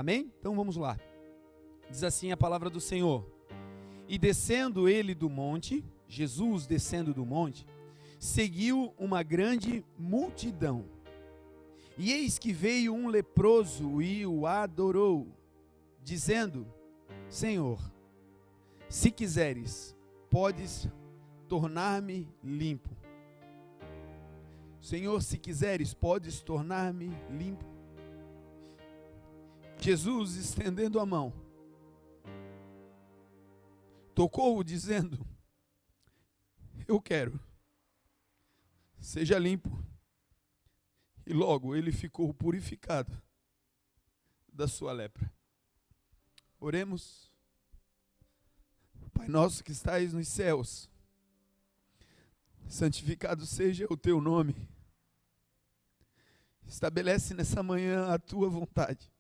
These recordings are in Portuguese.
Amém? Então vamos lá. Diz assim a palavra do Senhor: e descendo ele do monte, Jesus descendo do monte, seguiu uma grande multidão. E eis que veio um leproso e o adorou, dizendo: Senhor, se quiseres, podes tornar-me limpo. Senhor, se quiseres, podes tornar-me limpo. Jesus, estendendo a mão, tocou-o, dizendo: eu quero, seja limpo. E logo ele ficou purificado da sua lepra. Oremos. Pai nosso que estais nos céus, santificado seja o teu nome. Estabelece nessa manhã a tua vontade.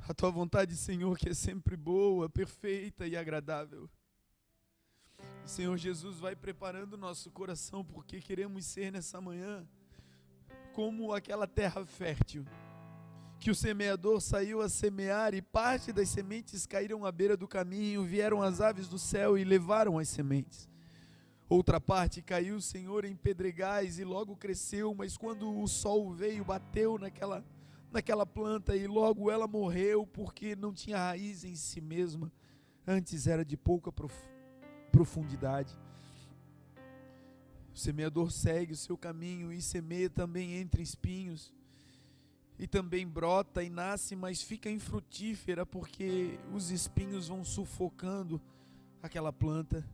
A tua vontade, Senhor, que é sempre boa, perfeita e agradável. Senhor Jesus, vai preparando o nosso coração, porque queremos ser nessa manhã como aquela terra fértil, que o semeador saiu a semear e parte das sementes caíram à beira do caminho, vieram as aves do céu e levaram as sementes. Outra parte caiu, Senhor, em pedregais e logo cresceu, mas quando o sol veio, bateu naquela planta e logo ela morreu, porque não tinha raiz em si mesma, antes era de pouca profundidade. O semeador segue o seu caminho e semeia também entre espinhos, e também brota e nasce, mas fica infrutífera, porque os espinhos vão sufocando aquela planta.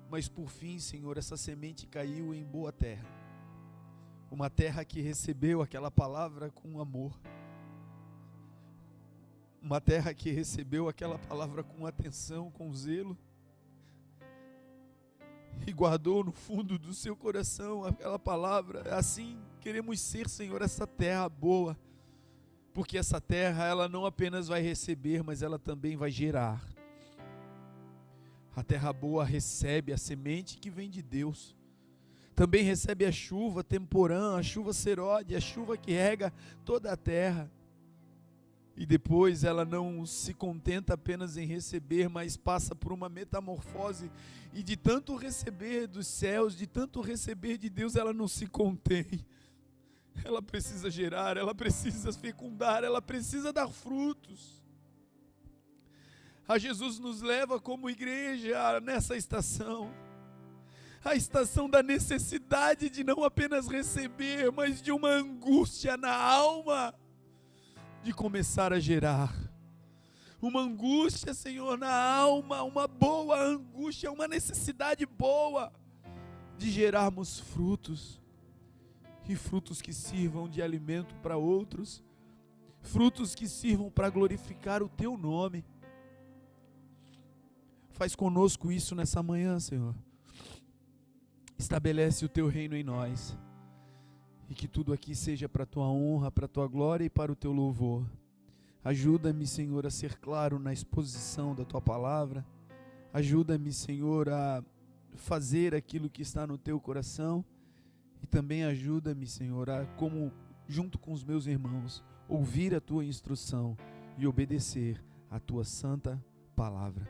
Mas por fim, Senhor, essa semente caiu em boa terra, uma terra que recebeu aquela palavra com amor, uma terra que recebeu aquela palavra com atenção, com zelo, e guardou no fundo do seu coração aquela palavra. Assim queremos ser, Senhor, essa terra boa, porque essa terra, ela não apenas vai receber, mas ela também vai gerar. A terra boa recebe a semente que vem de Deus, também recebe a chuva temporã, a chuva serode, a chuva que rega toda a terra. E depois ela não se contenta apenas em receber, mas passa por uma metamorfose, e de tanto receber dos céus, de tanto receber de Deus, ela não se contém. Ela precisa gerar, ela precisa fecundar, ela precisa dar frutos. A Jesus nos leva como igreja nessa estação, a estação da necessidade de não apenas receber, mas de uma angústia na alma, de começar a gerar. Uma angústia, Senhor, na alma, uma boa angústia, uma necessidade boa de gerarmos frutos, e frutos que sirvam de alimento para outros, frutos que sirvam para glorificar o teu nome. Faz conosco isso nessa manhã, Senhor. Estabelece o teu reino em nós, e que tudo aqui seja para a tua honra, para a tua glória e para o teu louvor. Ajuda-me, Senhor, a ser claro na exposição da tua palavra. Ajuda-me, Senhor, a fazer aquilo que está no teu coração. E também ajuda-me, Senhor, a, como junto com os meus irmãos, ouvir a tua instrução e obedecer a tua santa palavra.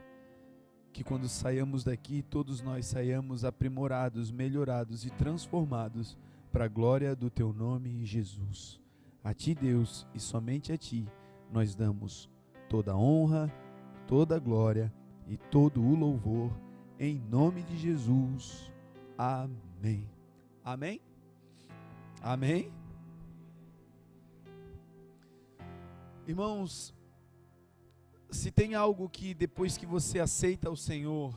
Que quando saiamos daqui, todos nós saiamos aprimorados, melhorados e transformados para a glória do teu nome, Jesus. A ti, Deus, e somente a ti, nós damos toda a honra, toda a glória e todo o louvor, em nome de Jesus. Amém. Amém? Amém? Irmãos, se tem algo que depois que você aceita o Senhor,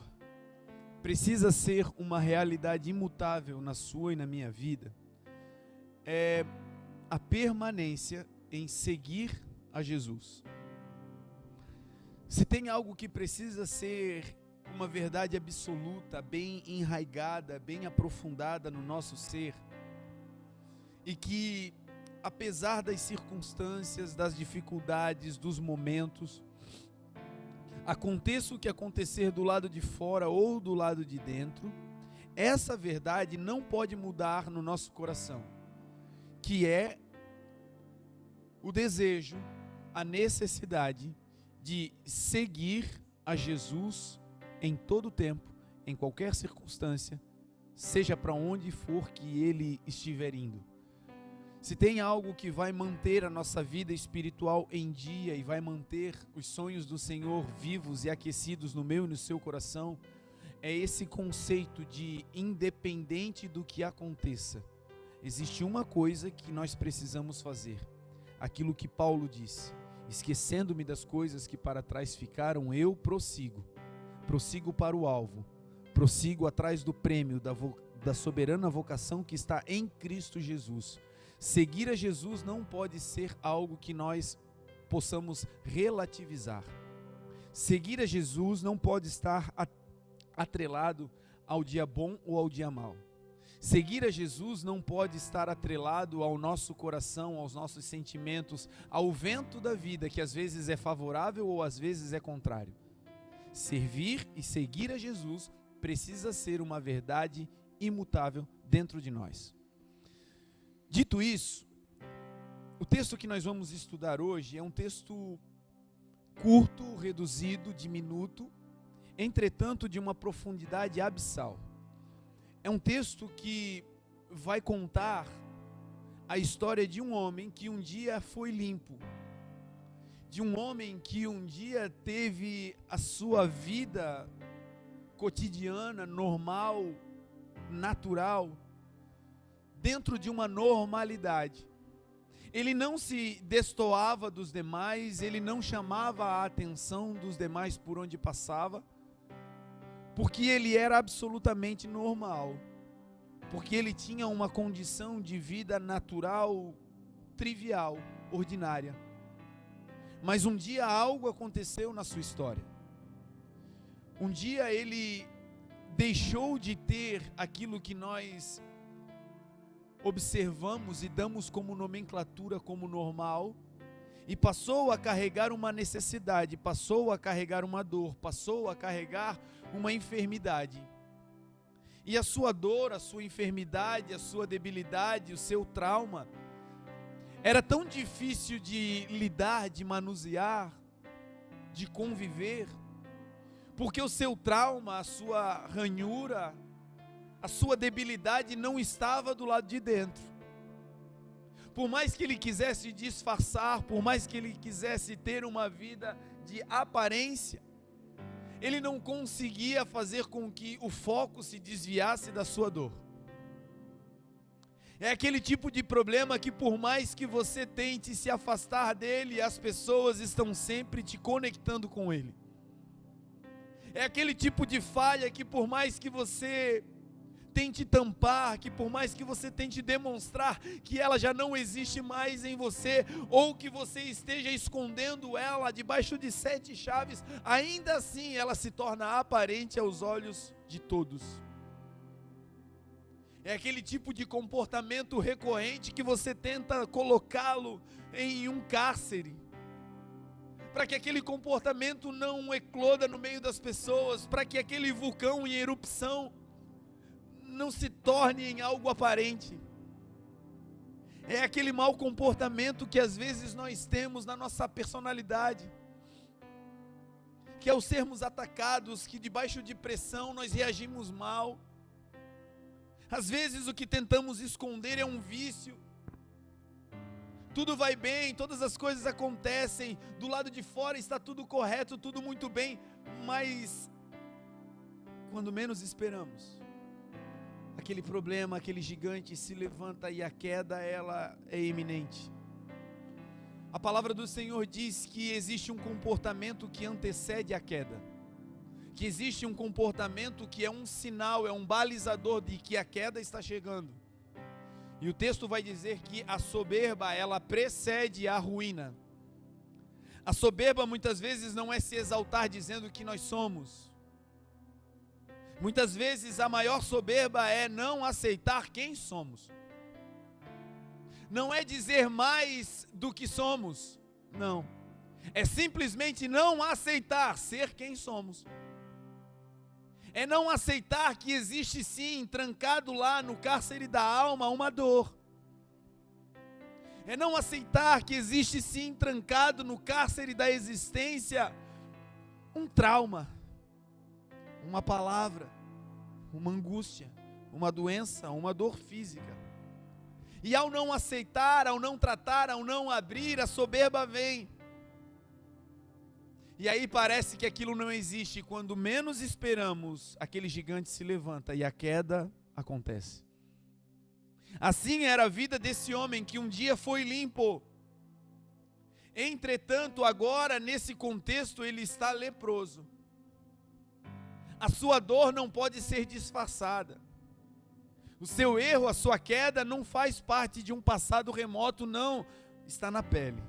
precisa ser uma realidade imutável na sua e na minha vida, é a permanência em seguir a Jesus. Se tem algo que precisa ser uma verdade absoluta, bem enraigada, bem aprofundada no nosso ser, e que apesar das circunstâncias, das dificuldades, dos momentos, aconteça o que acontecer do lado de fora ou do lado de dentro, essa verdade não pode mudar no nosso coração, que é o desejo, a necessidade de seguir a Jesus em todo tempo, em qualquer circunstância, seja para onde for que Ele estiver indo. Se tem algo que vai manter a nossa vida espiritual em dia e vai manter os sonhos do Senhor vivos e aquecidos no meu e no seu coração, é esse conceito de independente do que aconteça, existe uma coisa que nós precisamos fazer, aquilo que Paulo disse: esquecendo-me das coisas que para trás ficaram, eu prossigo para o alvo, prossigo atrás do prêmio da soberana vocação que está em Cristo Jesus. Seguir a Jesus não pode ser algo que nós possamos relativizar. Seguir a Jesus não pode estar atrelado ao dia bom ou ao dia mau. Seguir a Jesus não pode estar atrelado ao nosso coração, aos nossos sentimentos, ao vento da vida, que às vezes é favorável ou às vezes é contrário. Servir e seguir a Jesus precisa ser uma verdade imutável dentro de nós. Dito isso, o texto que nós vamos estudar hoje é um texto curto, reduzido, diminuto, entretanto de uma profundidade abissal. É um texto que vai contar a história de um homem que um dia foi limpo, de um homem que um dia teve a sua vida cotidiana, normal, natural, dentro de uma normalidade. Ele não se destoava dos demais, ele não chamava a atenção dos demais por onde passava, porque ele era absolutamente normal, porque ele tinha uma condição de vida natural, trivial, ordinária. Mas um dia algo aconteceu na sua história. Um dia ele deixou de ter aquilo que nós observamos e damos como nomenclatura, como normal, e passou a carregar uma necessidade, passou a carregar uma dor, passou a carregar uma enfermidade. E a sua dor, a sua enfermidade, a sua debilidade, o seu trauma, era tão difícil de lidar, de manusear, de conviver, porque o seu trauma, a sua ranhura, a sua debilidade não estava do lado de dentro. Por mais que ele quisesse disfarçar, por mais que ele quisesse ter uma vida de aparência, ele não conseguia fazer com que o foco se desviasse da sua dor. É aquele tipo de problema que por mais que você tente se afastar dele, as pessoas estão sempre te conectando com ele. É aquele tipo de falha que por mais que você tente tampar, que por mais que você tente demonstrar que ela já não existe mais em você, ou que você esteja escondendo ela debaixo de 7 chaves, ainda assim ela se torna aparente aos olhos de todos. É aquele tipo de comportamento recorrente que você tenta colocá-lo em um cárcere, para que aquele comportamento não ecloda no meio das pessoas, para que aquele vulcão em erupção não se torne em algo aparente. É aquele mau comportamento que às vezes nós temos na nossa personalidade, que ao sermos atacados, que debaixo de pressão nós reagimos mal. Às vezes o que tentamos esconder é um vício. Tudo vai bem, todas as coisas acontecem, do lado de fora está tudo correto, tudo muito bem, mas quando menos esperamos, aquele problema, aquele gigante se levanta e a queda, ela é iminente. A palavra do Senhor diz que existe um comportamento que antecede a queda, que existe um comportamento que é um sinal, é um balizador de que a queda está chegando. E o texto vai dizer que a soberba, ela precede a ruína. A soberba muitas vezes não é se exaltar dizendo que nós somos. Muitas vezes a maior soberba é não aceitar quem somos. Não é dizer mais do que somos, não. É simplesmente não aceitar ser quem somos. É não aceitar que existe sim, trancado lá no cárcere da alma, uma dor. É não aceitar que existe sim, trancado no cárcere da existência, um trauma, uma palavra, uma angústia, uma doença, uma dor física. E ao não aceitar, ao não tratar, ao não abrir, a soberba vem. E aí parece que aquilo não existe. Quando menos esperamos, aquele gigante se levanta e a queda acontece. Assim era a vida desse homem que um dia foi limpo. Entretanto, agora nesse contexto ele está leproso. A sua dor não pode ser disfarçada. O seu erro, a sua queda não faz parte de um passado remoto, não, está na pele.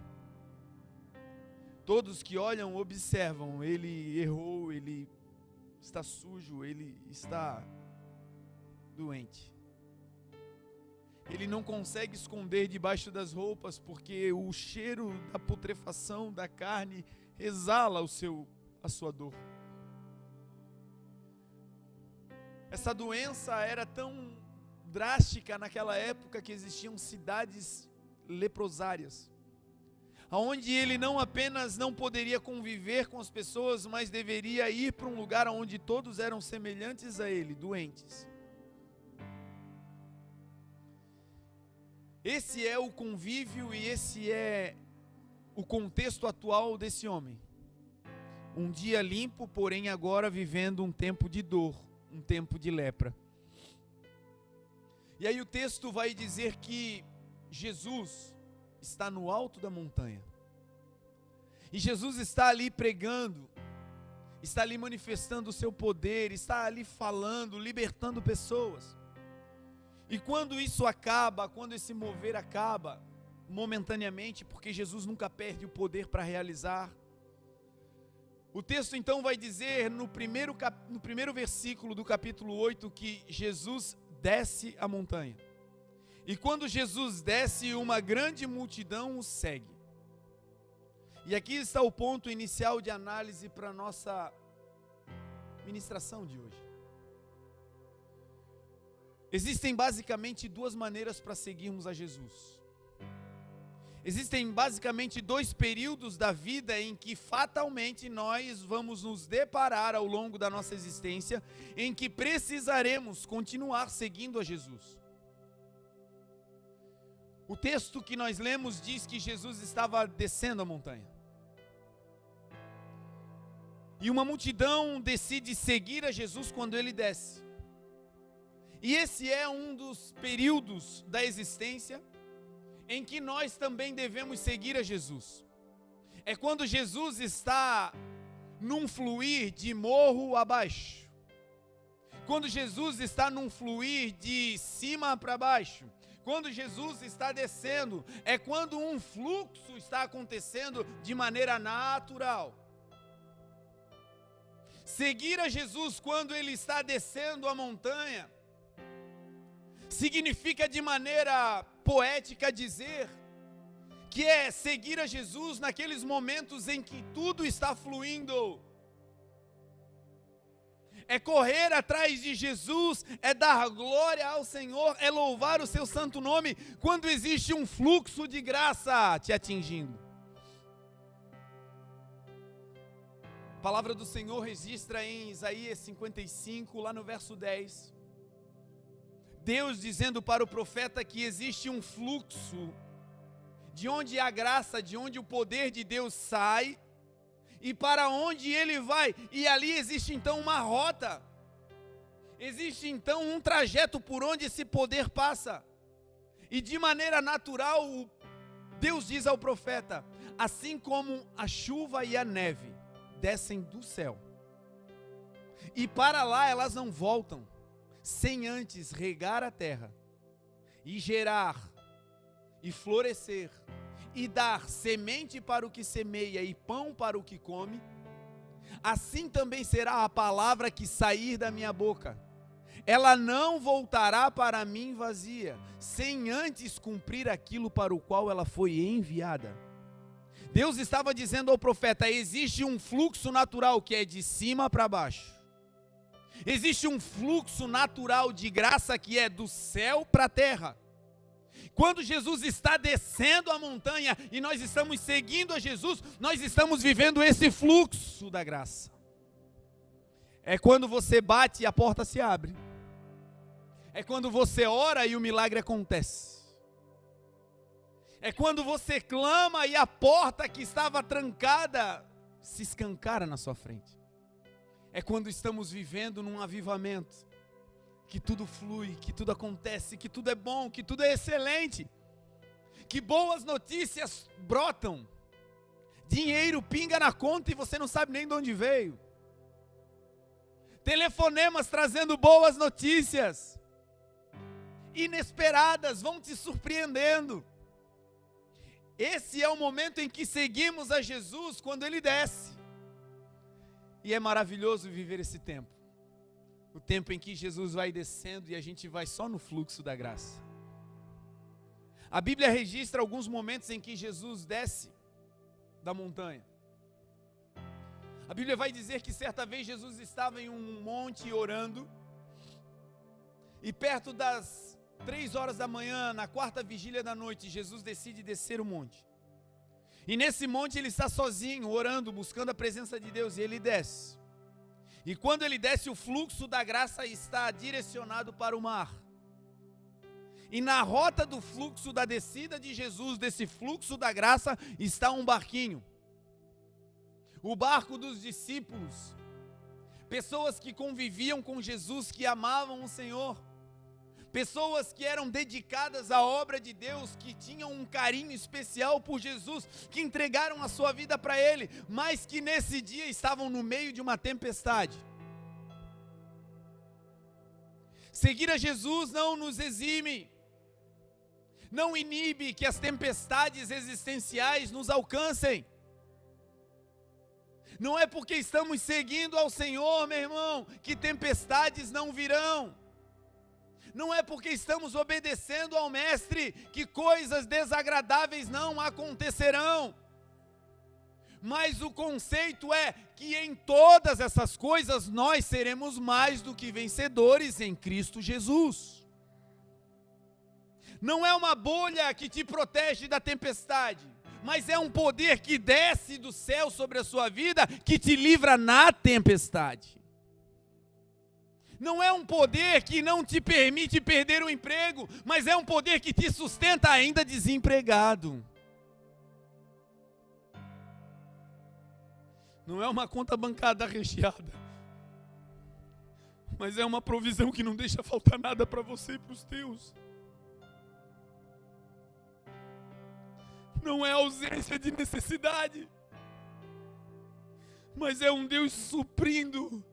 Todos que olham observam, ele errou, ele está sujo, ele está doente. Ele não consegue esconder debaixo das roupas, porque o cheiro da putrefação da carne exala a sua dor. Essa doença era tão drástica naquela época que existiam cidades leprosárias, onde ele não apenas não poderia conviver com as pessoas, mas deveria ir para um lugar onde todos eram semelhantes a ele, doentes. Esse é o convívio e esse é o contexto atual desse homem. Um dia limpo, porém agora vivendo um tempo de dor, um tempo de lepra. E aí o texto vai dizer que Jesus está no alto da montanha. E Jesus está ali pregando, está ali manifestando o seu poder, está ali falando, libertando pessoas. E quando isso acaba, quando esse mover acaba, momentaneamente, porque Jesus nunca perde o poder para realizar, o texto então vai dizer no primeiro versículo do capítulo 8 que Jesus desce a montanha. E quando Jesus desce, uma grande multidão o segue. E aqui está o ponto inicial de análise para a nossa ministração de hoje. Existem basicamente duas maneiras para seguirmos a Jesus. Existem basicamente dois períodos da vida em que fatalmente nós vamos nos deparar ao longo da nossa existência, em que precisaremos continuar seguindo a Jesus. O texto que nós lemos diz que Jesus estava descendo a montanha. E uma multidão decide seguir a Jesus quando ele desce. E esse é um dos períodos da existência em que nós também devemos seguir a Jesus. É quando Jesus está num fluir de morro abaixo. Quando Jesus está num fluir de cima para baixo. Quando Jesus está descendo, é quando um fluxo está acontecendo de maneira natural. Seguir a Jesus quando ele está descendo a montanha significa de maneira poética dizer que é seguir a Jesus naqueles momentos em que tudo está fluindo. É correr atrás de Jesus, é dar glória ao Senhor, é louvar o seu santo nome quando existe um fluxo de graça te atingindo. A palavra do Senhor registra em Isaías 55, lá no verso 10. Deus dizendo para o profeta que existe um fluxo, de onde a graça, de onde o poder de Deus sai, e para onde ele vai, e ali existe então uma rota, existe então um trajeto por onde esse poder passa, e de maneira natural, Deus diz ao profeta, assim como a chuva e a neve descem do céu, e para lá elas não voltam, sem antes regar a terra, e gerar, e florescer, e dar semente para o que semeia e pão para o que come, assim também será a palavra que sair da minha boca. Ela não voltará para mim vazia, sem antes cumprir aquilo para o qual ela foi enviada. Deus estava dizendo ao profeta, existe um fluxo natural que é de cima para baixo. Existe um fluxo natural de graça que é do céu para a terra. Quando Jesus está descendo a montanha e nós estamos seguindo a Jesus, nós estamos vivendo esse fluxo da graça. É quando você bate e a porta se abre. É quando você ora e o milagre acontece. É quando você clama e a porta que estava trancada se escancara na sua frente. É quando estamos vivendo num avivamento, que tudo flui, que tudo acontece, que tudo é bom, que tudo é excelente, que boas notícias brotam, dinheiro pinga na conta e você não sabe nem de onde veio, telefonemas trazendo boas notícias, inesperadas, vão te surpreendendo. Esse é o momento em que seguimos a Jesus quando Ele desce, e é maravilhoso viver esse tempo. O tempo em que Jesus vai descendo e a gente vai só no fluxo da graça. A Bíblia registra alguns momentos em que Jesus desce da montanha. A Bíblia vai dizer que certa vez Jesus estava em um monte orando, e perto das 3 horas da manhã, na quarta vigília da noite, Jesus decide descer o monte. E nesse monte ele está sozinho, orando, buscando a presença de Deus, e ele desce. E quando ele desce, o fluxo da graça está direcionado para o mar. E na rota do fluxo da descida de Jesus, desse fluxo da graça, está um barquinho. O barco dos discípulos. Pessoas que conviviam com Jesus, que amavam o Senhor. Pessoas que eram dedicadas à obra de Deus, que tinham um carinho especial por Jesus, que entregaram a sua vida para Ele, mas que nesse dia estavam no meio de uma tempestade. Seguir a Jesus não nos exime, não inibe que as tempestades existenciais nos alcancem. Não é porque estamos seguindo ao Senhor, meu irmão, que tempestades não virão. Não é porque estamos obedecendo ao Mestre que coisas desagradáveis não acontecerão. Mas o conceito é que em todas essas coisas nós seremos mais do que vencedores em Cristo Jesus. Não é uma bolha que te protege da tempestade, mas é um poder que desce do céu sobre a sua vida, que te livra na tempestade. Não é um poder que não te permite perder o emprego, mas é um poder que te sustenta ainda desempregado. Não é uma conta bancária recheada, mas é uma provisão que não deixa faltar nada para você e para os teus. Não é ausência de necessidade, mas é um Deus suprindo.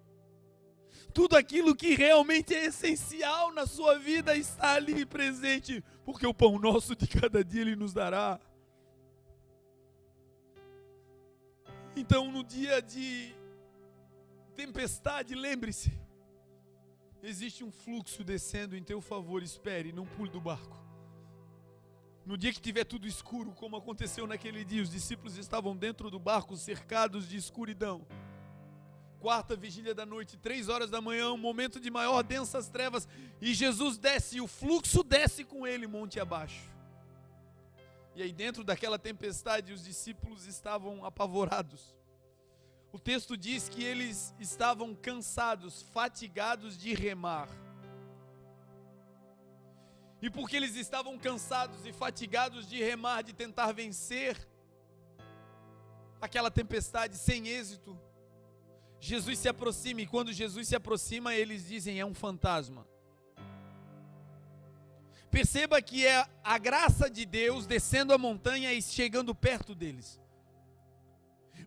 Tudo aquilo que realmente é essencial na sua vida está ali presente, porque o pão nosso de cada dia Ele nos dará. Então, no dia de tempestade, lembre-se, existe um fluxo descendo em teu favor, espere, não pule do barco. No dia que tiver tudo escuro, como aconteceu naquele dia, os discípulos estavam dentro do barco, cercados de escuridão. Quarta vigília da noite, 3 horas da manhã, um momento de maior densas trevas, e Jesus desce, e o fluxo desce com ele monte abaixo. E aí dentro daquela tempestade, os discípulos estavam apavorados. O texto diz que eles estavam cansados, fatigados de remar. E porque eles estavam cansados e fatigados de remar, de tentar vencer aquela tempestade sem êxito, Jesus se aproxima, e quando Jesus se aproxima, eles dizem: é um fantasma. Perceba que é a graça de Deus descendo a montanha e chegando perto deles.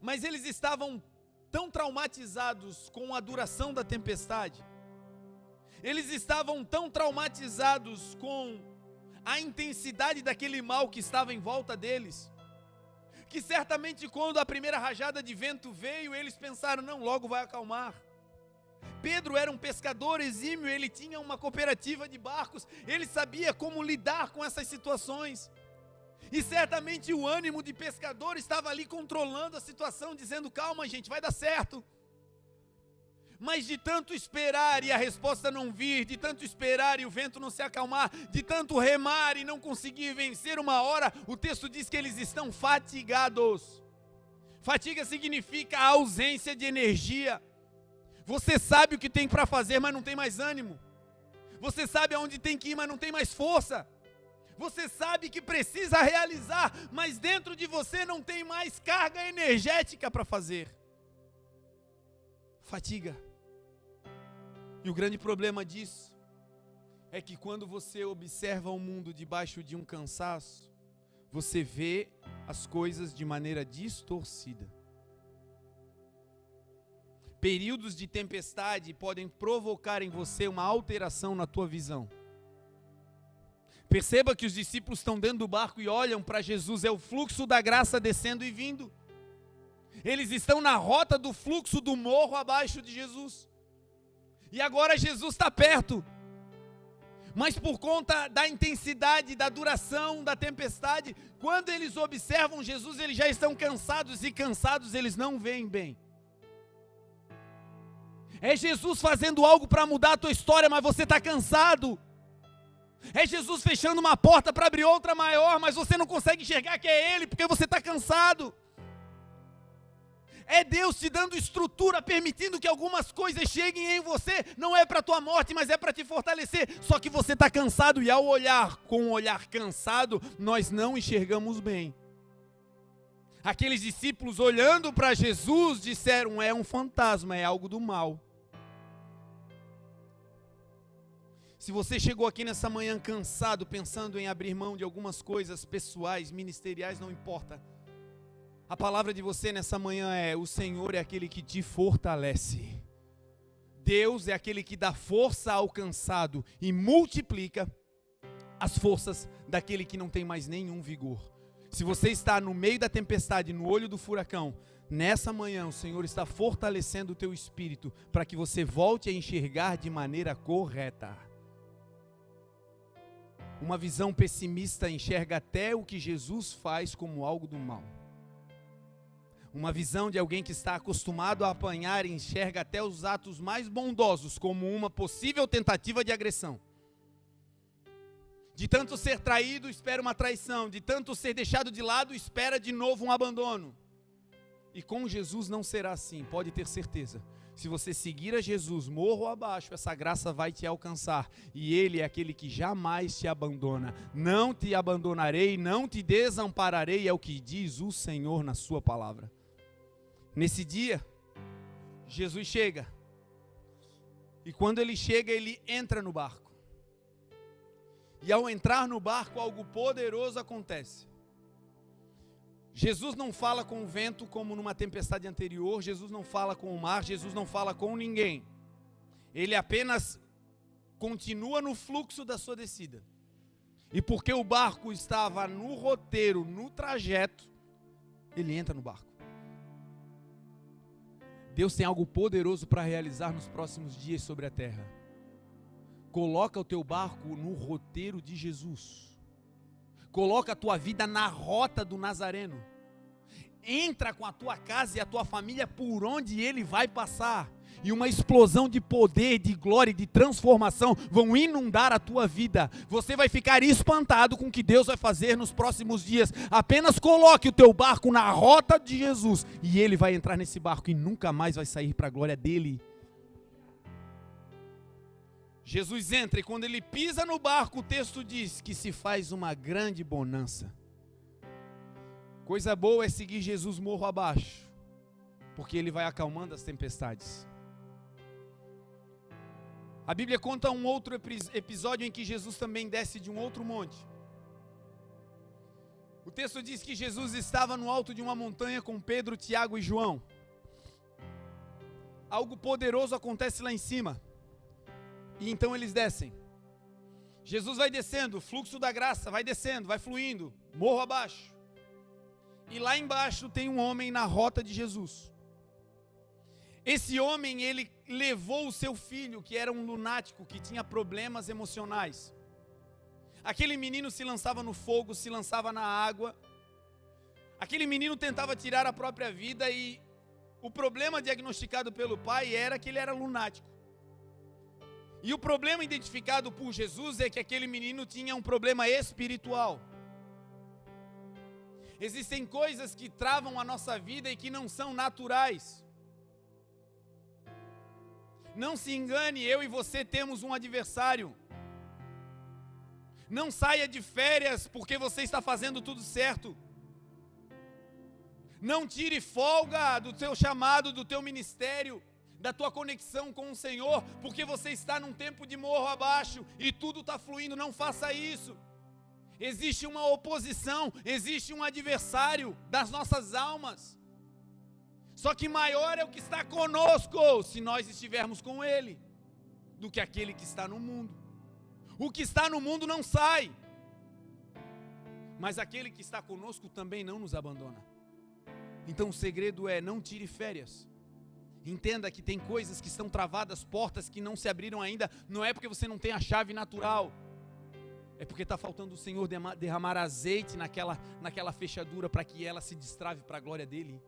Mas eles estavam tão traumatizados com a duração da tempestade, eles estavam tão traumatizados com a intensidade daquele mal que estava em volta deles, que certamente quando a primeira rajada de vento veio, eles pensaram: não, logo vai acalmar. Pedro era um pescador exímio, ele tinha uma cooperativa de barcos, ele sabia como lidar com essas situações. E certamente o ânimo de pescador estava ali controlando a situação, dizendo: calma, gente, vai dar certo. Mas de tanto esperar e a resposta não vir, de tanto esperar e o vento não se acalmar, de tanto remar e não conseguir vencer, uma hora o texto diz que eles estão fatigados. Fatiga significa a ausência de energia. Você sabe o que tem para fazer, mas não tem mais ânimo. Você sabe aonde tem que ir, mas não tem mais força. Você sabe que precisa realizar, mas dentro de você não tem mais carga energética para fazer. Fatiga. E o grande problema disso é que quando você observa o mundo debaixo de um cansaço, você vê as coisas de maneira distorcida. Períodos de tempestade podem provocar em você uma alteração na tua visão. Perceba que os discípulos estão dentro do barco e olham para Jesus, é o fluxo da graça descendo e vindo. Eles estão na rota do fluxo do morro abaixo de Jesus. E agora Jesus está perto. Mas por conta da intensidade, da duração da tempestade, quando eles observam Jesus, eles já estão cansados, e cansados eles não veem bem. É Jesus fazendo algo para mudar a tua história, mas você está cansado. É Jesus fechando uma porta para abrir outra maior, mas você não consegue enxergar que é Ele, porque você está cansado. É Deus te dando estrutura, permitindo que algumas coisas cheguem em você, não é para a tua morte, mas é para te fortalecer. Só que você está cansado, e ao olhar com um olhar cansado, nós não enxergamos bem. Aqueles discípulos olhando para Jesus disseram, é um fantasma, é algo do mal. Se você chegou aqui nessa manhã cansado, pensando em abrir mão de algumas coisas pessoais, ministeriais, não importa. A palavra de você nessa manhã é, o Senhor é aquele que te fortalece. Deus é aquele que dá força ao cansado e multiplica as forças daquele que não tem mais nenhum vigor. Se você está no meio da tempestade, no olho do furacão, nessa manhã o Senhor está fortalecendo o teu espírito para que você volte a enxergar de maneira correta. Uma visão pessimista enxerga até o que Jesus faz como algo do mal. Uma visão de alguém que está acostumado a apanhar enxerga até os atos mais bondosos como uma possível tentativa de agressão. De tanto ser traído, espera uma traição. De tanto ser deixado de lado, espera de novo um abandono. E com Jesus não será assim, pode ter certeza. Se você seguir a Jesus morro abaixo, essa graça vai te alcançar. E Ele é aquele que jamais te abandona. Não te abandonarei, não te desampararei, é o que diz o Senhor na sua palavra. Nesse dia, Jesus chega. E quando Ele chega, Ele entra no barco. E ao entrar no barco, algo poderoso acontece. Jesus não fala com o vento como numa tempestade anterior, Jesus não fala com o mar, Jesus não fala com ninguém. Ele apenas continua no fluxo da sua descida. E porque o barco estava no roteiro, no trajeto, ele entra no barco. Deus tem algo poderoso para realizar nos próximos dias sobre a terra. Coloca o teu barco no roteiro de Jesus. Coloca a tua vida na rota do Nazareno. Entra com a tua casa e a tua família por onde Ele vai passar. E uma explosão de poder, de glória e de transformação vão inundar a tua vida. Você vai ficar espantado com o que Deus vai fazer nos próximos dias. Apenas coloque o teu barco na rota de Jesus e Ele vai entrar nesse barco e nunca mais vai sair para a glória dEle. Jesus entra e quando Ele pisa no barco, o texto diz que se faz uma grande bonança. Coisa boa é seguir Jesus morro abaixo, porque Ele vai acalmando as tempestades. A Bíblia conta um outro episódio em que Jesus também desce de um outro monte. O texto diz que Jesus estava no alto de uma montanha com Pedro, Tiago e João. Algo poderoso acontece lá em cima. E então eles descem. Jesus vai descendo, o fluxo da graça vai descendo, vai fluindo, morro abaixo. E lá embaixo tem um homem na rota de Jesus. Esse homem, ele levou o seu filho, que era um lunático, que tinha problemas emocionais. Aquele menino se lançava no fogo, se lançava na água. Aquele menino tentava tirar a própria vida e O problema diagnosticado pelo pai era que ele era lunático. E o problema identificado por Jesus é que aquele menino tinha um problema espiritual. Existem coisas que travam a nossa vida e que não são naturais. Não se engane, eu e você temos um adversário. Não saia de férias porque você está fazendo tudo certo. Não tire folga do teu chamado, do teu ministério, da tua conexão com o Senhor, porque você está num tempo de morro abaixo e tudo está fluindo. Não faça isso. Existe uma oposição, existe um adversário das nossas almas. Só que maior é o que está conosco, se nós estivermos com Ele, do que aquele que está no mundo. O que está no mundo não sai, mas aquele que está conosco também não nos abandona. Então o segredo é: não tire férias. Entenda que tem coisas que estão travadas, portas que não se abriram ainda. Não é porque você não tem a chave natural, é porque está faltando o Senhor derramar azeite naquela fechadura para que ela se destrave para a glória dEle.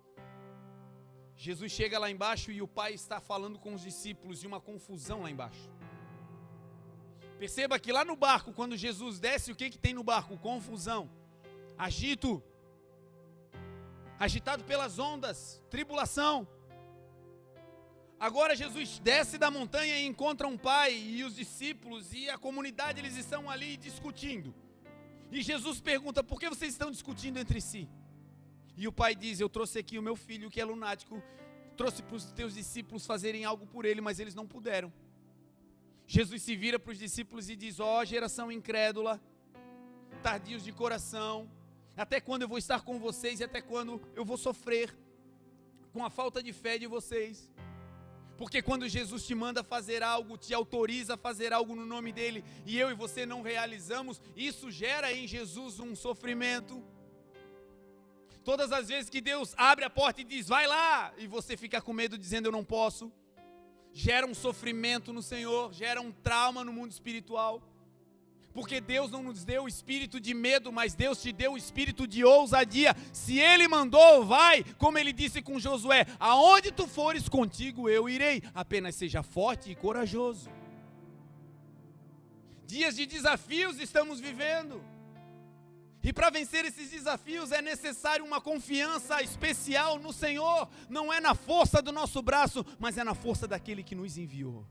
Jesus chega lá embaixo e o Pai está falando com os discípulos, e uma confusão lá embaixo. Perceba que lá no barco, quando Jesus desce, o que tem no barco? Confusão, agitado pelas ondas, tribulação. Agora Jesus desce da montanha e encontra um pai e os discípulos e a comunidade, eles estão ali discutindo. E Jesus pergunta: por que vocês estão discutindo entre si? E o pai diz: eu trouxe aqui o meu filho que é lunático, trouxe para os teus discípulos fazerem algo por ele, mas eles não puderam. Jesus se vira para os discípulos e diz: ó, geração incrédula, tardios de coração, até quando eu vou estar com vocês e até quando eu vou sofrer com a falta de fé de vocês? Porque quando Jesus te manda fazer algo, te autoriza a fazer algo no nome dEle, e eu e você não realizamos, isso gera em Jesus um sofrimento. Todas as vezes que Deus abre a porta e diz: vai lá, e você fica com medo dizendo: eu não posso, gera um sofrimento no Senhor, gera um trauma no mundo espiritual. Porque Deus não nos deu o espírito de medo, mas Deus te deu o espírito de ousadia. Se Ele mandou, vai, como Ele disse com Josué: aonde tu fores, contigo eu irei, apenas seja forte e corajoso. Dias de desafios estamos vivendo, e para vencer esses desafios é necessário uma confiança especial no Senhor. Não é na força do nosso braço, mas é na força daquele que nos enviou.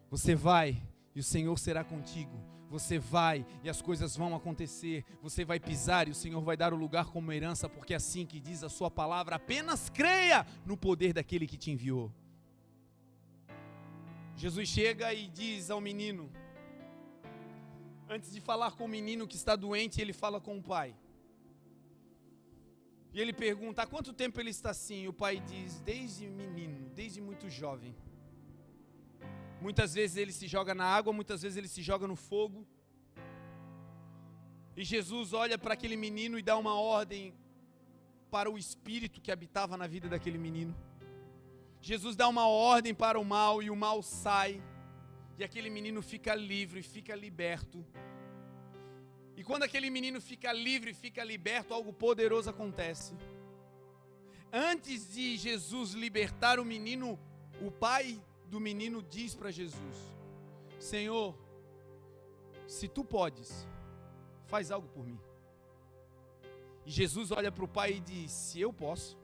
Você vai e o Senhor será contigo. Você vai e as coisas vão acontecer. Você vai pisar e o Senhor vai dar o lugar como herança, porque é assim que diz a sua palavra. Apenas creia no poder daquele que te enviou. Jesus chega e diz ao menino, antes de falar com o menino que está doente, ele fala com o pai. E ele pergunta: há quanto tempo ele está assim? E o pai diz: desde menino, desde muito jovem. Muitas vezes ele se joga na água, muitas vezes ele se joga no fogo. E Jesus olha para aquele menino e dá uma ordem para o espírito que habitava na vida daquele menino. Jesus dá uma ordem para o mal e o mal sai. E aquele menino fica livre, fica liberto. E quando aquele menino fica livre, fica liberto, algo poderoso acontece. Antes de Jesus libertar o menino, o pai do menino diz para Jesus: Senhor, se tu podes, faz algo por mim. E Jesus olha para o pai e diz: se eu posso,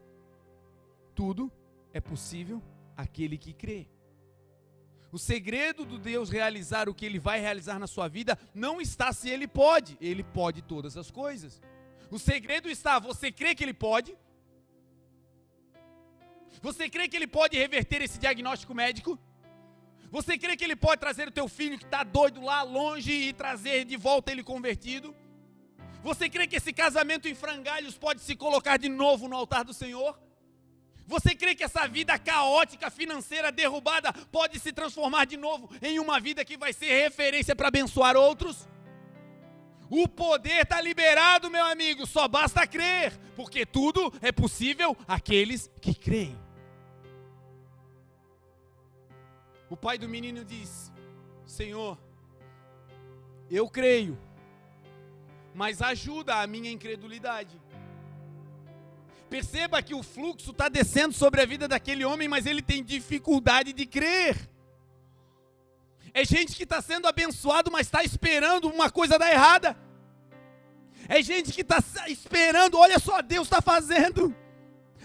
tudo é possível àquele que crê. O segredo do Deus realizar o que Ele vai realizar na sua vida não está se Ele pode todas as coisas. O segredo está: você crê que Ele pode? Você crê que Ele pode reverter esse diagnóstico médico? Você crê que Ele pode trazer o teu filho que está doido lá longe e trazer de volta ele convertido? Você crê que esse casamento em frangalhos pode se colocar de novo no altar do Senhor? Você crê que essa vida caótica, financeira, derrubada, pode se transformar de novo em uma vida que vai ser referência para abençoar outros? O poder está liberado, meu amigo, só basta crer, porque tudo é possível àqueles que creem. O pai do menino diz: Senhor, eu creio, mas ajuda a minha incredulidade. Perceba que o fluxo está descendo sobre a vida daquele homem, mas ele tem dificuldade de crer. É gente que está sendo abençoado, mas está esperando uma coisa dar errada. É gente que está esperando, olha só, Deus está fazendo.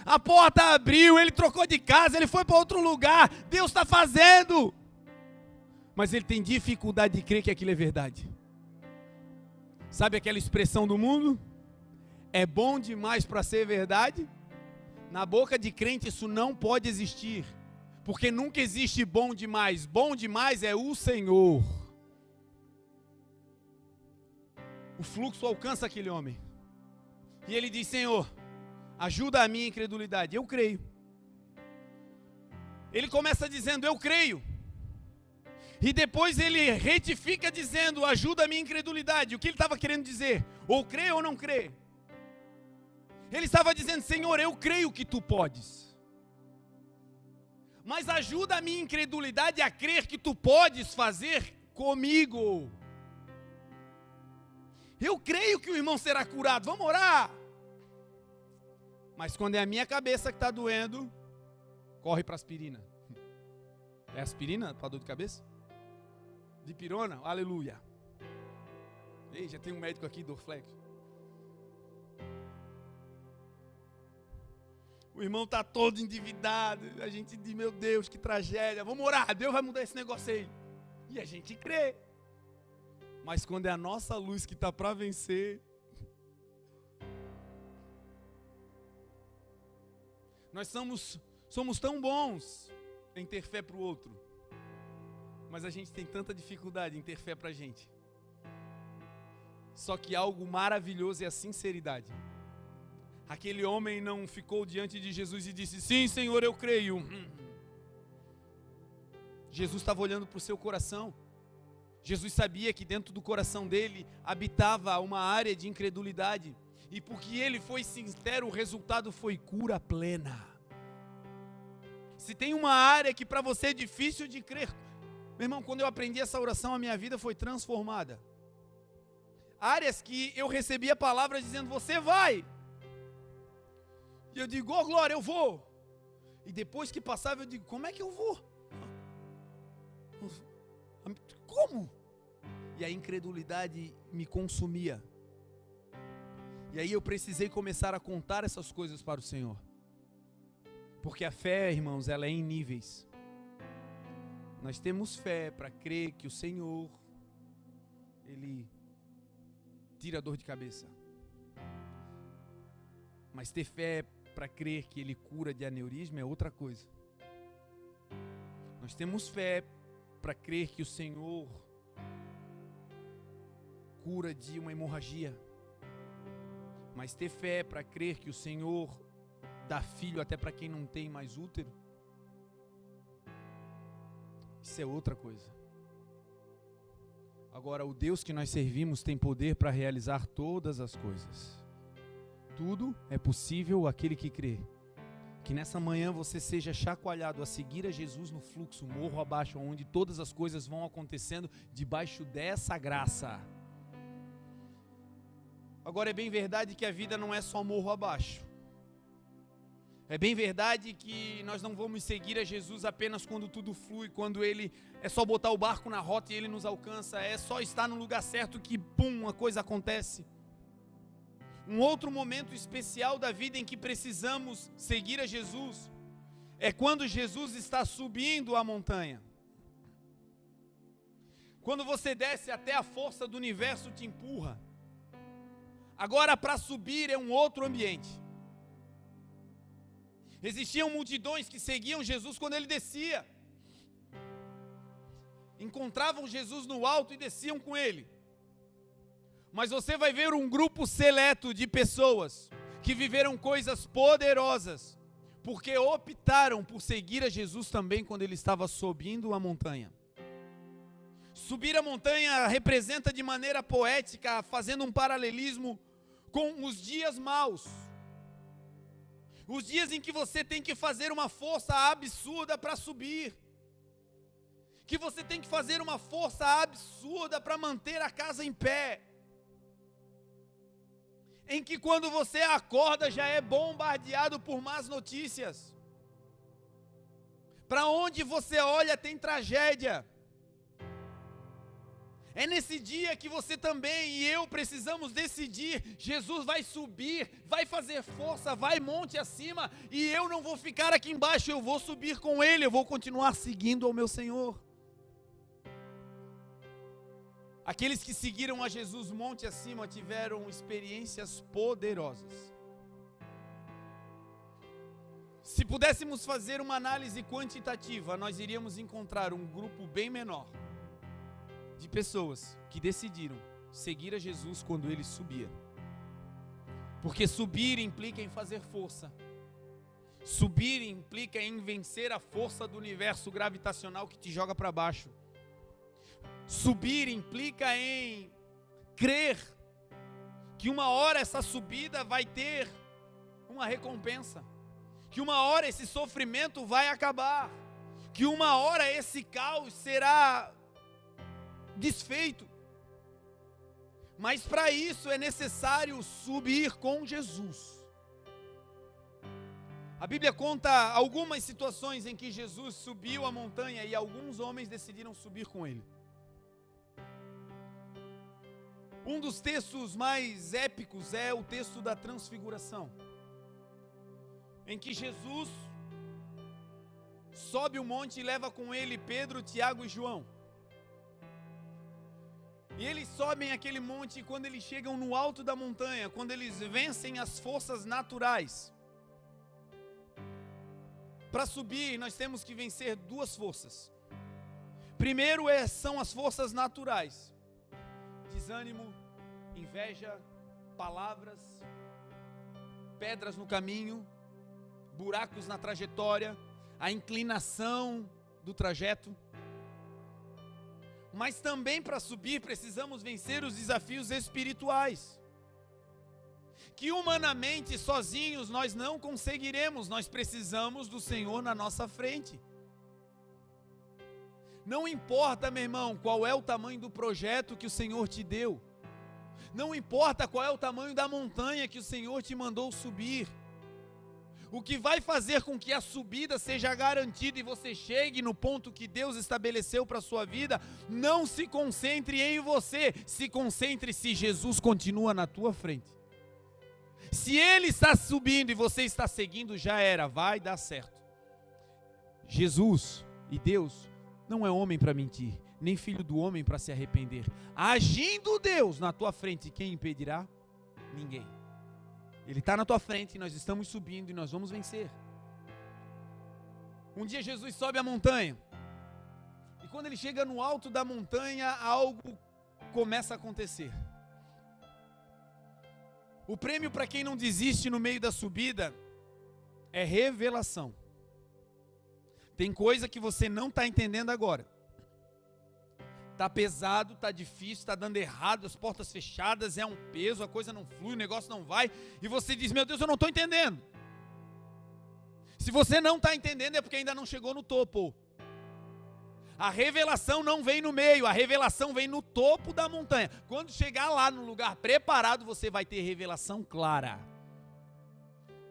A porta abriu, ele trocou de casa, ele foi para outro lugar. Deus está fazendo. Mas ele tem dificuldade de crer que aquilo é verdade. Sabe aquela expressão do mundo? É bom demais para ser verdade? Na boca de crente isso não pode existir. Porque nunca existe bom demais. Bom demais é o Senhor. O fluxo alcança aquele homem. E ele diz: Senhor, ajuda a minha incredulidade. Eu creio. Ele começa dizendo: eu creio. E depois ele retifica dizendo: ajuda a minha incredulidade. O que ele estava querendo dizer? Ou crê ou não crê. Ele estava dizendo: Senhor, eu creio que tu podes. Mas ajuda a minha incredulidade a crer que tu podes fazer comigo. Eu creio que o irmão será curado, vamos orar. Mas quando é a minha cabeça que está doendo, corre para aspirina. É aspirina para dor de cabeça? Dipirona? Aleluia. Ei, já tem um médico aqui, Dorflex. O irmão está todo endividado. A gente diz: meu Deus, que tragédia. Vamos orar, Deus vai mudar esse negócio aí. E a gente crê. Mas quando é a nossa luz que está para vencer, nós somos tão bons em ter fé para o outro, mas a gente tem tanta dificuldade em ter fé para a gente. Só que algo maravilhoso é a sinceridade. Aquele homem não ficou diante de Jesus e disse: sim, Senhor, eu creio. Jesus estava olhando para o seu coração. Jesus sabia que dentro do coração dele habitava uma área de incredulidade. E porque ele foi sincero, o resultado foi cura plena. Se tem uma área que para você é difícil de crer, meu irmão, quando eu aprendi essa oração, a minha vida foi transformada. Áreas que eu recebia palavras dizendo: você vai. E eu digo: oh glória, eu vou. E depois que passava eu digo: como é que eu vou? Como? E a incredulidade me consumia. E aí eu precisei começar a contar essas coisas para o Senhor. Porque a fé, irmãos, ela é em níveis. Nós temos fé para crer que o Senhor, Ele tira a dor de cabeça. Mas ter fé para crer que Ele cura de aneurisma é outra coisa. Nós temos fé para crer que o Senhor cura de uma hemorragia. Mas ter fé para crer que o Senhor dá filho até para quem não tem mais útero, isso é outra coisa. Agora, o Deus que nós servimos tem poder para realizar todas as coisas. Tudo é possível àquele que crê. Que nessa manhã você seja chacoalhado a seguir a Jesus no fluxo, morro abaixo, onde todas as coisas vão acontecendo debaixo dessa graça. Agora, é bem verdade que a vida não é só morro abaixo. É bem verdade que nós não vamos seguir a Jesus apenas quando tudo flui, quando Ele é só botar o barco na rota e Ele nos alcança, é só estar no lugar certo que, pum, uma coisa acontece. Um outro momento especial da vida em que precisamos seguir a Jesus é quando Jesus está subindo a montanha. Quando você desce até a força do universo te empurra. Agora, para subir é um outro ambiente. Existiam multidões que seguiam Jesus quando Ele descia. Encontravam Jesus no alto e desciam com Ele. Mas você vai ver um grupo seleto de pessoas que viveram coisas poderosas, porque optaram por seguir a Jesus também quando Ele estava subindo a montanha. Subir a montanha representa de maneira poética, fazendo um paralelismo com os dias maus. Os dias em que você tem que fazer uma força absurda para subir. Que você tem que fazer uma força absurda para manter a casa em pé. em que quando você acorda já é bombardeado por más notícias. Para onde você olha tem tragédia. É nesse dia que você também e eu precisamos decidir: Jesus vai subir, vai fazer força, vai monte acima, e eu não vou ficar aqui embaixo, eu vou subir com Ele, eu vou continuar seguindo ao meu Senhor. Aqueles que seguiram a Jesus monte acima tiveram experiências poderosas. Se pudéssemos fazer uma análise quantitativa, nós iríamos encontrar um grupo bem menor de pessoas que decidiram seguir a Jesus quando Ele subia. Porque subir implica em fazer força. Subir implica em vencer a força do universo gravitacional que te joga para baixo. Subir implica em crer que uma hora essa subida vai ter uma recompensa, que uma hora esse sofrimento vai acabar, que uma hora esse caos será desfeito. Mas para isso é necessário subir com Jesus. A Bíblia conta algumas situações em que Jesus subiu a montanha e alguns homens decidiram subir com ele. Um dos textos mais épicos é o texto da transfiguração, em que Jesus sobe o monte e leva com ele Pedro, Tiago e João. E eles sobem aquele monte e quando eles chegam no alto da montanha, quando eles vencem as forças naturais, para subir nós temos que vencer duas forças. Primeiro são as forças naturais: desânimo, inveja, palavras, pedras no caminho, buracos na trajetória, a inclinação do trajeto. Mas também para subir precisamos vencer os desafios espirituais, que humanamente sozinhos nós não conseguiremos. Nós precisamos do Senhor na nossa frente. Não importa, meu irmão, qual é o tamanho do projeto que o Senhor te deu. Não importa qual é o tamanho da montanha que o Senhor te mandou subir. O que vai fazer com que a subida seja garantida e você chegue no ponto que Deus estabeleceu para a sua vida, não se concentre em você, se concentre se Jesus continua na tua frente. Se Ele está subindo e você está seguindo, já era, vai dar certo. Jesus e Deus não é homem para mentir, nem filho do homem para se arrepender. Agindo Deus na tua frente, quem impedirá? Ninguém. Ele está na tua frente, nós estamos subindo e nós vamos vencer. Um dia Jesus sobe a montanha, e quando ele chega no alto da montanha, algo começa a acontecer. O prêmio para quem não desiste no meio da subida é revelação. Tem coisa que você não está entendendo agora. Está pesado, está difícil, está dando errado, as portas fechadas, é um peso, a coisa não flui, o negócio não vai. E você diz: meu Deus, eu não estou entendendo. Se você não está entendendo é porque ainda não chegou no topo. A revelação não vem no meio, a revelação vem no topo da montanha. Quando chegar lá no lugar preparado, você vai ter revelação clara.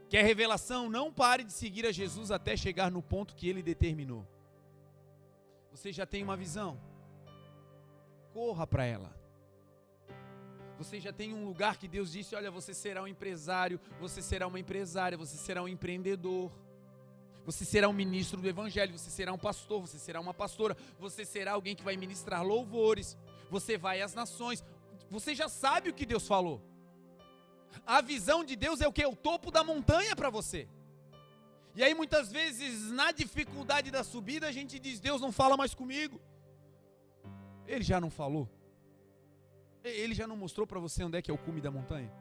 Quer revelação? Não pare de seguir a Jesus até chegar no ponto que Ele determinou. Você já tem uma visão? Corra para ela. Você já tem um lugar que Deus disse: olha, você será um empresário, você será uma empresária, você será um empreendedor, você será um ministro do evangelho, você será um pastor, você será uma pastora, você será alguém que vai ministrar louvores, você vai às nações. Você já sabe o que Deus falou. A visão de Deus é o que? O topo da montanha para você. E aí muitas vezes na dificuldade da subida a gente diz: Deus não fala mais comigo. Ele já não falou? Ele já não mostrou para você onde é que é o cume da montanha?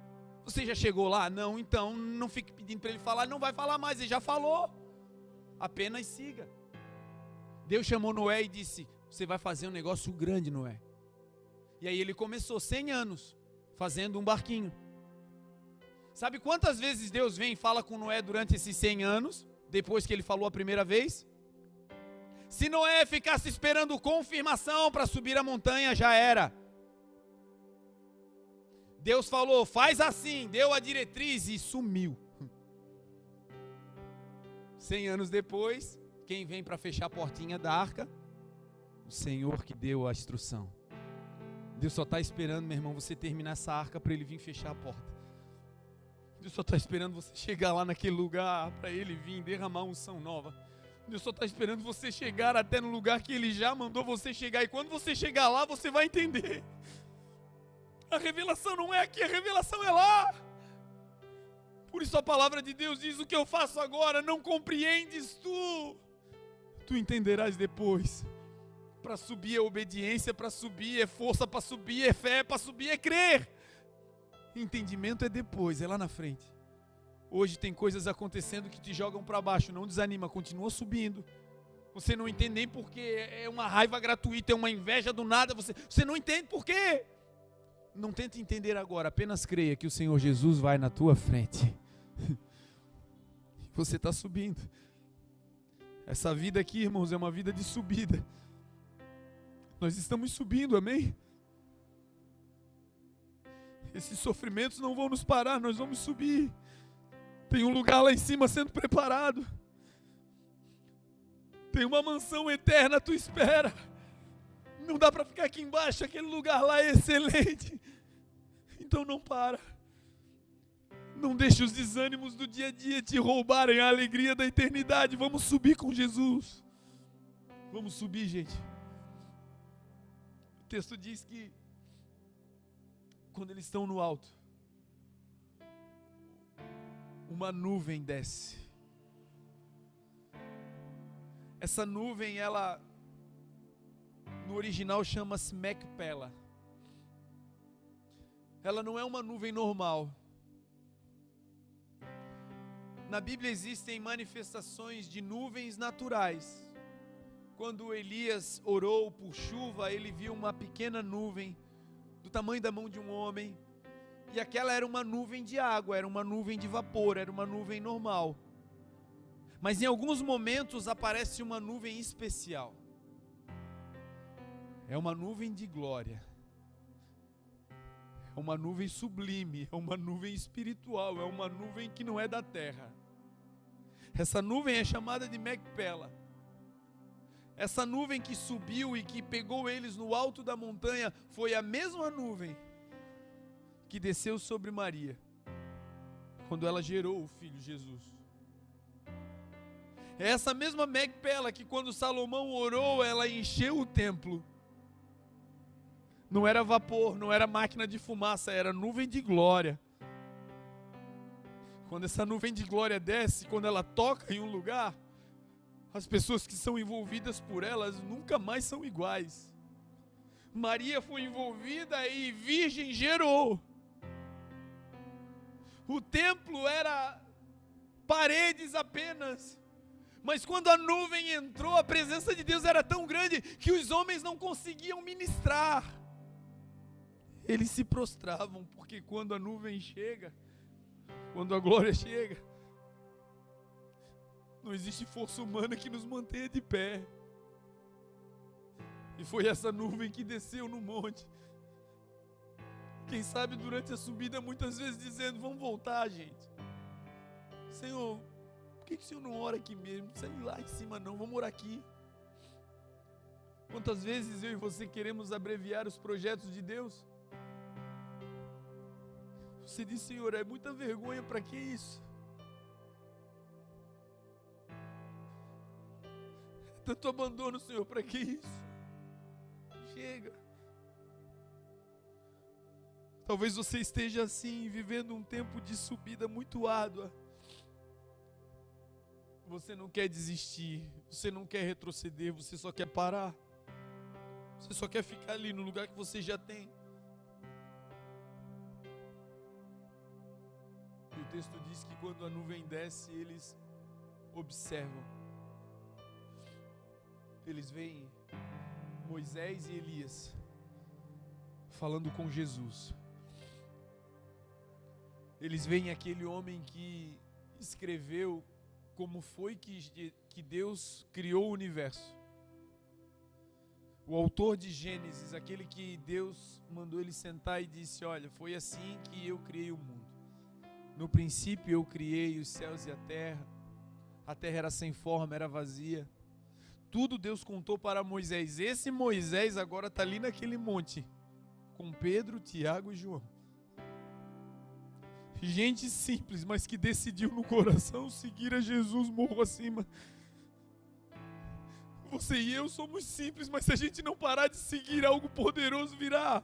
Você já chegou lá? Não, então não fique pedindo para ele falar, não vai falar mais, ele já falou. Apenas siga. Deus chamou Noé e disse: você vai fazer um negócio grande, Noé. E aí ele começou 100 anos fazendo um barquinho. Sabe quantas vezes Deus vem e fala com Noé durante esses 100 anos, depois que ele falou a primeira vez? Se Noé ficasse esperando confirmação para subir a montanha, já era. Deus falou, faz assim, deu a diretriz e sumiu. 100 anos depois, quem vem para fechar a portinha da arca? O Senhor que deu a instrução. Deus só está esperando, meu irmão, você terminar essa arca para Ele vir fechar a porta. Deus só está esperando você chegar lá naquele lugar para Ele vir derramar unção nova. Deus só está esperando você chegar até no lugar que Ele já mandou você chegar. E quando você chegar lá, você vai entender. A revelação não é aqui, a revelação é lá. Por isso a palavra de Deus diz: o que eu faço agora não compreendes tu. Tu entenderás depois. Para subir é obediência, para subir é força, para subir é fé, para subir é crer. Entendimento é depois, é lá na frente. Hoje tem coisas acontecendo que te jogam para baixo, não desanima, continua subindo. Você não entende nem porque é uma raiva gratuita, é uma inveja do nada, você não entende por quê. Não tente entender agora, apenas creia que o Senhor Jesus vai na tua frente. Você está subindo. Essa vida aqui, irmãos, é uma vida de subida. Nós estamos subindo, amém? Esses sofrimentos não vão nos parar, nós vamos subir. Tem um lugar lá em cima sendo preparado. Tem uma mansão eterna à tua espera. Não dá para ficar aqui embaixo, aquele lugar lá é excelente. Então não para. Não deixe os desânimos do dia a dia te roubarem a alegria da eternidade. Vamos subir com Jesus. Vamos subir, gente. O texto diz que quando eles estão no alto, uma nuvem desce. Essa nuvem, ela no original chama-se Mecpela. Ela não é uma nuvem normal. Na Bíblia existem manifestações de nuvens naturais. Quando Elias orou por chuva, ele viu uma pequena nuvem do tamanho da mão de um homem. E aquela era uma nuvem de água, era uma nuvem de vapor, era uma nuvem normal. Mas em alguns momentos aparece uma nuvem especial. É uma nuvem de glória. É uma nuvem sublime, é uma nuvem espiritual, é uma nuvem que não é da terra. Essa nuvem é chamada de Mecpela. Essa nuvem que subiu e que pegou eles no alto da montanha foi a mesma nuvem que desceu sobre Maria quando ela gerou o filho Jesus. É essa mesma Mecpela que quando Salomão orou, ela encheu o templo. Não era vapor, não era máquina de fumaça, era nuvem de glória. Quando essa nuvem de glória desce, quando ela toca em um lugar, as pessoas que são envolvidas por elas nunca mais são iguais. Maria foi envolvida e virgem gerou. O templo era paredes apenas. Mas quando a nuvem entrou, a presença de Deus era tão grande que os homens não conseguiam ministrar. Eles se prostravam, porque quando a nuvem chega, quando a glória chega, não existe força humana que nos mantenha de pé. E foi essa nuvem que desceu no monte. Quem sabe durante a subida, muitas vezes dizendo: vamos voltar, gente. Senhor, por que o Senhor não ora aqui mesmo? Não precisa ir lá em cima não, vamos orar aqui. Quantas vezes eu e você queremos abreviar os projetos de Deus? Você diz: Senhor, é muita vergonha, para que isso? Tanto abandono, Senhor, para que isso? Chega. Talvez você esteja assim, vivendo um tempo de subida muito árdua. Você não quer desistir, você não quer retroceder, você só quer parar. Você só quer ficar ali no lugar que você já tem. E o texto diz que quando a nuvem desce, eles observam. Eles veem Moisés e Elias falando com Jesus. Eles veem aquele homem que escreveu como foi que Deus criou o universo. O autor de Gênesis, aquele que Deus mandou ele sentar e disse: olha, foi assim que eu criei o mundo. No princípio eu criei os céus e a terra era sem forma, era vazia. Tudo Deus contou para Moisés. Esse Moisés agora está ali naquele monte, com Pedro, Tiago e João. Gente simples, mas que decidiu no coração seguir a Jesus morro acima. Você e eu somos simples, mas se a gente não parar de seguir, algo poderoso virá.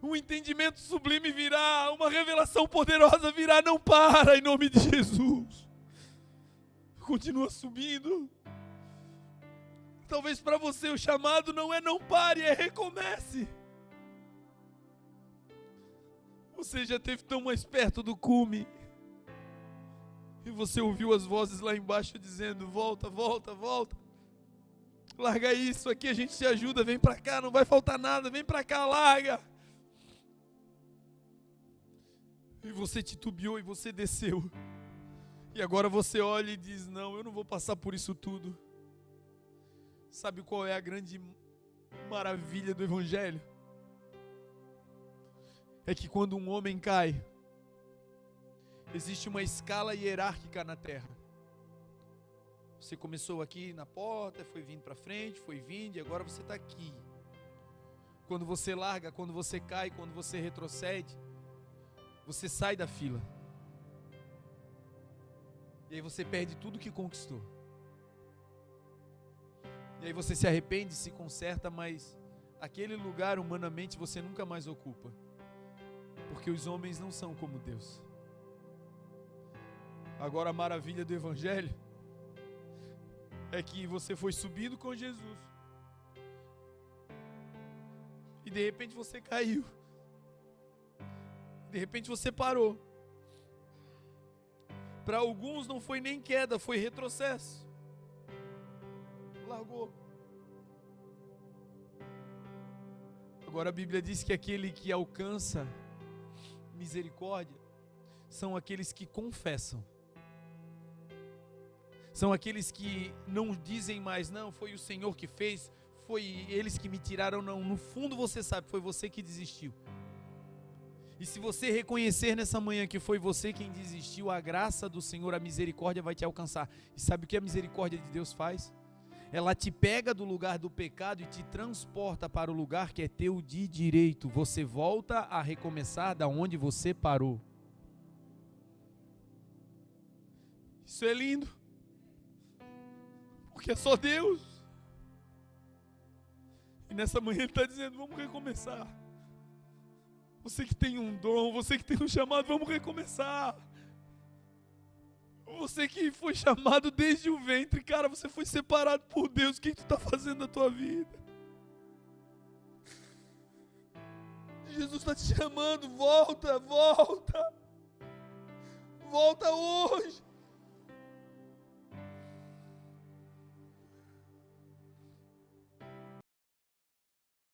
Um entendimento sublime virá, uma revelação poderosa virá. Não para, em nome de Jesus. Continua subindo. Talvez para você o chamado não é não pare, é recomece. Você já esteve tão mais perto do cume. E você ouviu as vozes lá embaixo dizendo: volta, volta, volta. Larga isso, aqui a gente te ajuda, vem para cá, não vai faltar nada, vem para cá, larga. E você titubeou e você desceu. E agora você olha e diz: não, eu não vou passar por isso tudo. Sabe qual é a grande maravilha do Evangelho? É que quando um homem cai, existe uma escala hierárquica na terra. Você começou aqui na porta, foi vindo para frente, foi vindo e agora você está aqui. Quando você larga, quando você cai, quando você retrocede, você sai da fila. E aí você perde tudo que conquistou. E aí você se arrepende, se conserta, mas aquele lugar humanamente você nunca mais ocupa. Porque os homens não são como Deus. Agora a maravilha do Evangelho é que você foi subindo com Jesus. E de repente você caiu. De repente você parou. Para alguns não foi nem queda, foi retrocesso. Largou. Agora a Bíblia diz que aquele que alcança misericórdia são aqueles que confessam. São aqueles que não dizem mais: não, foi o Senhor que fez, foi eles que me tiraram. Não, no fundo você sabe, foi você que desistiu. E se você reconhecer nessa manhã que foi você quem desistiu, a graça do Senhor, a misericórdia vai te alcançar. E sabe o que a misericórdia de Deus faz? Ela te pega do lugar do pecado e te transporta para o lugar que é teu de direito. Você volta a recomeçar da onde você parou. Isso é lindo. Porque é só Deus. E nessa manhã Ele está dizendo: vamos recomeçar. Você que tem um dom, você que tem um chamado, vamos recomeçar. Você que foi chamado desde o ventre, cara, você foi separado por Deus. O que tu está fazendo na tua vida? Jesus está te chamando, volta, volta. Volta hoje.